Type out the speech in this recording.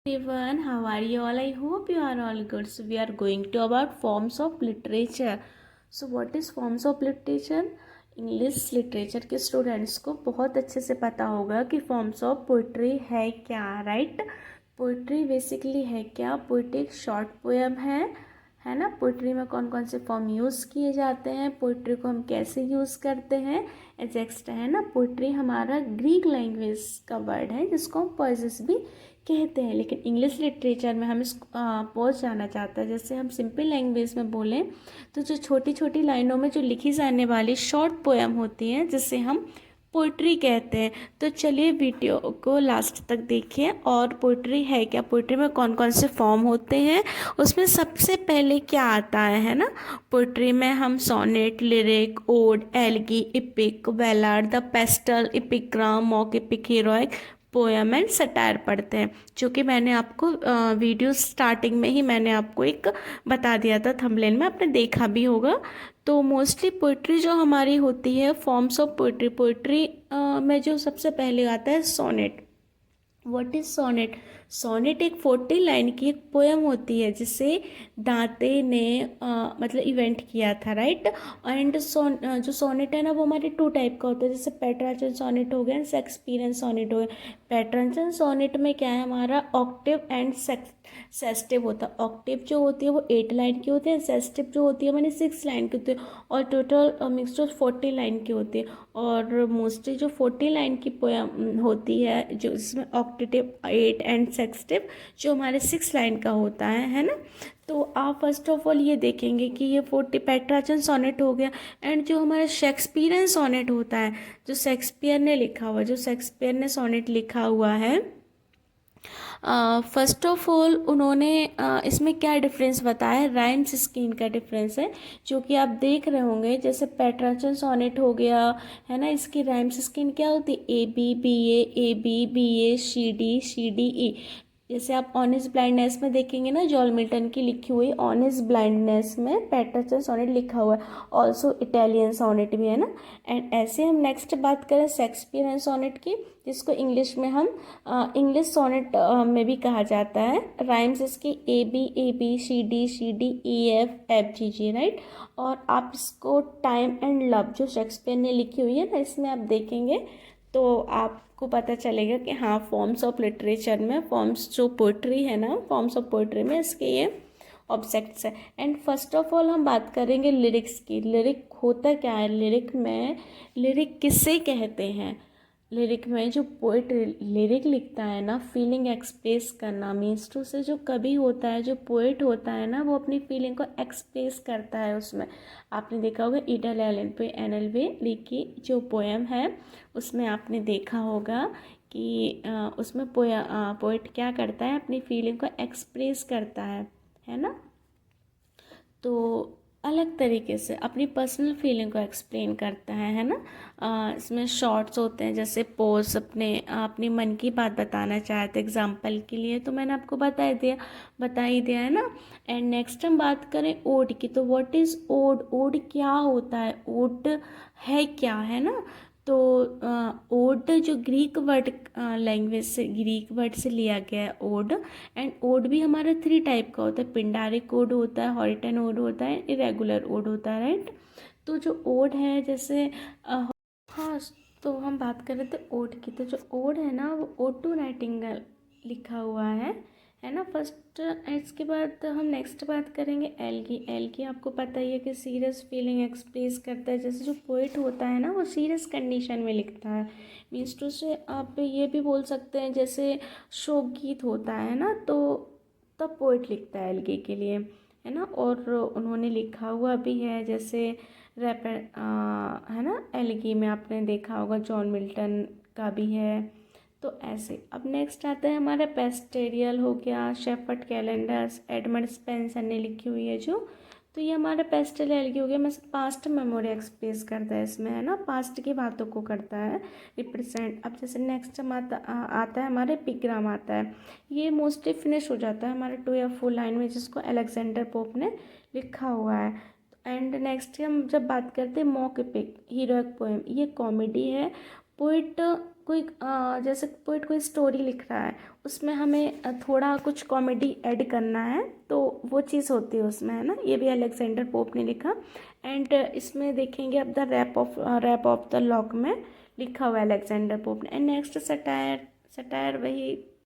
Everyone, how are you all? I hope you are all good. So we are going to about forms of literature. So what is forms of literature? English literature के students को बहुत अच्छे से पता होगा कि forms of poetry है क्या, राइट? पोइट्री बेसिकली है क्या? पोइट्री एक शॉर्ट पोएम है ना? पोइट्री में कौन कौन से फॉर्म यूज़ किए जाते हैं, पोइट्री को हम कैसे यूज़ करते हैं, एग्जैक्ट है ना? पोइट्री हमारा ग्रीक लैंग्वेज का वर्ड है जिसको हम पोएसिस भी कहते हैं, लेकिन इंग्लिश लिटरेचर में हम इस पहुँच जाना चाहते हैं। जैसे हम सिंपल लैंग्वेज में बोलें तो जो छोटी छोटी लाइनों में जो लिखी जाने वाली शॉर्ट पोएम होती हैं जिसे हम पोइट्री कहते हैं। तो चलिए वीडियो को लास्ट तक देखिए। और पोइट्री है क्या, पोइट्री में कौन कौन से फॉर्म होते हैं, उसमें सबसे पहले क्या आता है ना? पोइट्री में हम sonnet, lyric, ode, elegy, epic, ballad, the pastoral, epigram, mock epic, heroic, poem and satire पढ़ते हैं, जो कि मैंने आपको वीडियो स्टार्टिंग में ही मैंने आपको एक बता दिया था, थंबनेल में आपने देखा भी होगा। तो मोस्टली पोइट्री जो हमारी होती है, फॉर्म्स ऑफ पोइट्री, पोइट्री में जो सबसे पहले आता है sonnet. What is sonnet? Sonnet एक 40 लाइन की एक पोएम होती है जिसे दांते ने मतलब इवेंट किया था, राइट? एंड जो सोनेट है ना वो हमारे टू टाइप का होता है, जैसे पेट्रार्चन सोनेट हो गया एंड शेक्सपियरियन सोनेट हो गया। पेट्रार्चन सोनेट में क्या है हमारा, ऑक्टेव एंड सेस्टिव होता है। ऑक्टेव जो होती है वो 8 लाइन की होती है, सेस्टिव जो होती है मैंने 6 लाइन की होती है, और टोटल मिक्सचर 40 लाइन की होती है। और मोस्टली जो 40 लाइन की पोएम होती है जो इसमें ऑक्टेटिव 8 एंड सेक्सटिव जो हमारे 6 लाइन का होता है ना? तो आप फर्स्ट ऑफ ऑल ये देखेंगे कि ये 40 पेट्रार्चन सोनेट हो गया। एंड जो हमारा शेक्सपियरियन सोनेट होता है, जो शेक्सपियर ने लिखा हुआ, जो शेक्सपियर ने सोनेट लिखा हुआ है, फर्स्ट ऑफ ऑल उन्होंने इसमें क्या डिफरेंस बताया, राइम्स स्कीम का डिफरेंस है, जो कि आप देख रहे होंगे। जैसे पेट्रार्चन सोनेट हो गया है ना, इसकी राइम्स स्कीम क्या होती है, A B B A C D E. जैसे आप ऑनेस्ट ब्लाइंडनेस में देखेंगे ना, जॉल मिल्टन की लिखी हुई ऑनेस्ट ब्लाइंडनेस में पेट्रार्चन सोनेट लिखा हुआ है। ऑल्सो इटालियन सोनेट भी है ना। एंड ऐसे हम नेक्स्ट बात करें शेक्सपियरियन सोनेट की, जिसको इंग्लिश में हम इंग्लिश सोनेट में भी कहा जाता है। राइम्स इसकी A B C D E F G G, right? और आप इसको टाइम एंड लव जो शेक्सपियर ने लिखी हुई है ना, इसमें आप देखेंगे तो आपको पता चलेगा कि हाँ, फॉर्म्स ऑफ लिटरेचर में फॉर्म्स जो पोइट्री है ना, फॉर्म्स ऑफ पोइट्री में इसके ये ऑब्जेक्ट्स है। एंड फर्स्ट ऑफ ऑल हम बात करेंगे लिरिक्स की। लिरिक होता क्या है? लिरिक में, लिरिक किसे कहते हैं? लिरिक में जो पोइट लिरिक लिखता है ना, फीलिंग एक्सप्रेस करना मीन्स टू से, जो कवि होता है, जो पोइट होता है ना, वो अपनी फीलिंग को एक्सप्रेस करता है उसमें। आपने देखा होगा ईडल एलन पे एनएलवे लिखी जो पोएम है, उसमें आपने देखा होगा कि उसमें पोइट क्या करता है, अपनी फीलिंग को एक्सप्रेस करता है ना? तो अलग तरीके से अपनी पर्सनल फीलिंग को एक्सप्लेन करता है ना? इसमें शॉर्ट्स होते हैं, जैसे पोज अपनी मन की बात बताना चाहते एग्जाम्पल के लिए, तो मैंने आपको बता ही दिया है ना। एंड नेक्स्ट हम बात करें ओड की, तो व्हाट इज़ ओड? ओड क्या होता है? ओड है क्या, है ना? तो ओड जो ग्रीक वर्ड लैंग्वेज से, ग्रीक वर्ड से लिया गया है ओड। एंड ओड भी हमारा 3 टाइप का होता है, पिंडारिक ओड होता है, हॉरिटन ओड होता है, इरेगुलर ओड होता है, राइट? तो जो ओड है, जैसे हाँ, तो हम बात कर रहे थे ओड की, तो जो ओड है ना वो ओड टू नाइटिंगेल लिखा हुआ है ना फर्स्ट। इसके बाद हम नेक्स्ट बात करेंगे एलगी। एलगी आपको पता ही है कि सीरियस फीलिंग एक्सप्रेस करता है। जैसे जो पोइट होता है ना वो सीरियस कंडीशन में लिखता है, मीन्स टू से आप ये भी बोल सकते हैं जैसे शोक गीत होता है ना, तो तब पोइट लिखता है एलगी के लिए, है ना? और उन्होंने लिखा हुआ भी है, जैसे है ना, एलगी में आपने देखा होगा जॉन मिल्टन का भी है। तो ऐसे अब नेक्स्ट आता है हमारा पेस्टेरियल हो गया, शेफर्ड कैलेंडर्स, एडमंड स्पेंसर ने लिखी हुई है जो। तो ये हमारा पेस्टल एलगी हो गया, मतलब पास्ट मेमोरी एक्सप्रेस करता है इसमें, है ना? पास्ट की बातों को करता है रिप्रेजेंट। अब जैसे नेक्स्ट हम आता है हमारे एपिग्राम आता है। ये मोस्टली फिनिश हो जाता है हमारे 2 या 4 लाइन में, जिसको अलेक्जेंडर पोप ने लिखा हुआ है। एंड नेक्स्ट हम जब बात करते हैं मॉक एपिक, हीरोइक पोएम, ये कॉमेडी है। पोइट कोई जैसे पोइट कोई स्टोरी लिख रहा है, उसमें हमें थोड़ा कुछ कॉमेडी ऐड करना है, तो वो चीज़ होती है उसमें, है ना। ये भी अलेक्जेंडर पोप ने लिखा। एंड इसमें देखेंगे अब the rape of the lock में लिखा हुआ है अलेक्जेंडर पोप ने। एंड नेक्स्ट सटायर, सटायर वही